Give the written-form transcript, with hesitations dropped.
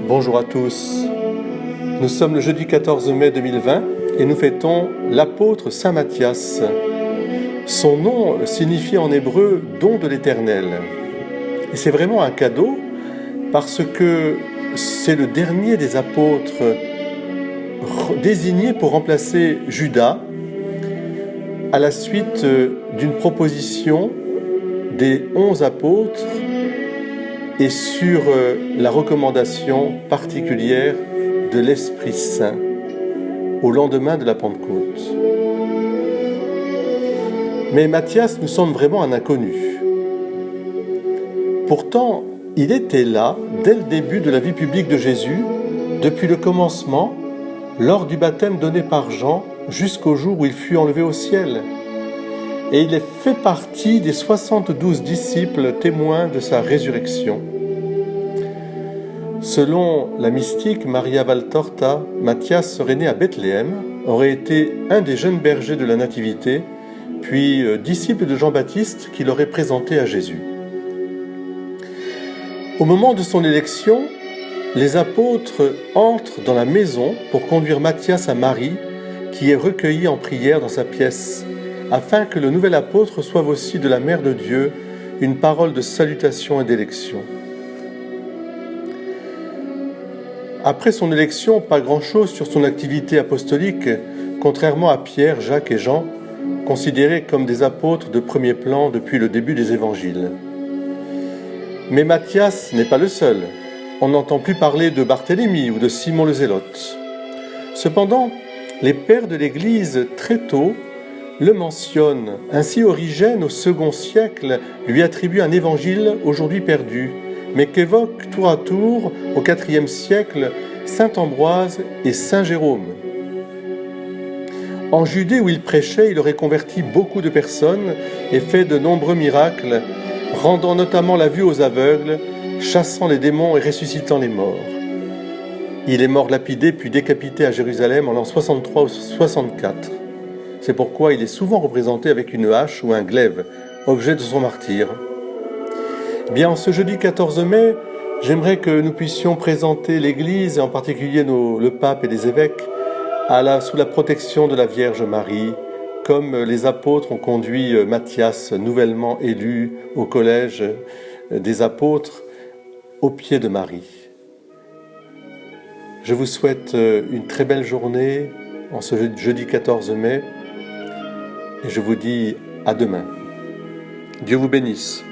Bonjour à tous. Nous sommes le jeudi 14 mai 2020 et nous fêtons l'apôtre Saint Matthias. Son nom signifie en hébreu « don de l'Éternel ». Et c'est vraiment un cadeau parce que c'est le dernier des apôtres désigné pour remplacer Judas à la suite d'une proposition des 11 apôtres et sur la recommandation particulière de l'Esprit Saint au lendemain de la Pentecôte. Mais Matthias nous semble vraiment un inconnu. Pourtant, il était là dès le début de la vie publique de Jésus, depuis le commencement, lors du baptême donné par Jean, jusqu'au jour où il fut enlevé au ciel. Et il fait partie des 72 disciples témoins de sa résurrection. Selon la mystique Maria Valtorta, Matthias serait né à Bethléem, aurait été un des jeunes bergers de la Nativité, puis disciple de Jean-Baptiste qui l'aurait présenté à Jésus. Au moment de son élection, les apôtres entrent dans la maison pour conduire Matthias à Marie, qui est recueillie en prière dans sa pièce, afin que le nouvel apôtre reçoive aussi de la Mère de Dieu une parole de salutation et d'élection. Après son élection, pas grand-chose sur son activité apostolique, contrairement à Pierre, Jacques et Jean, considérés comme des apôtres de premier plan depuis le début des évangiles. Mais Matthias n'est pas le seul. On n'entend plus parler de Barthélemy ou de Simon le Zélote. Cependant, les pères de l'Église, très tôt, le mentionnent. Ainsi, Origène, au second siècle, lui attribue un évangile aujourd'hui perdu, mais qu'évoquent tour à tour, au IVe siècle, saint Ambroise et saint Jérôme. En Judée où il prêchait, il aurait converti beaucoup de personnes et fait de nombreux miracles, rendant notamment la vue aux aveugles, chassant les démons et ressuscitant les morts. Il est mort lapidé puis décapité à Jérusalem en l'an 63 ou 64. C'est pourquoi il est souvent représenté avec une hache ou un glaive, objet de son martyre. Bien, ce jeudi 14 mai, j'aimerais que nous puissions présenter l'Église, et en particulier le pape et les évêques, sous la protection de la Vierge Marie, comme les apôtres ont conduit Matthias, nouvellement élu au collège des apôtres, au pied de Marie. Je vous souhaite une très belle journée en ce jeudi 14 mai et je vous dis à demain. Dieu vous bénisse.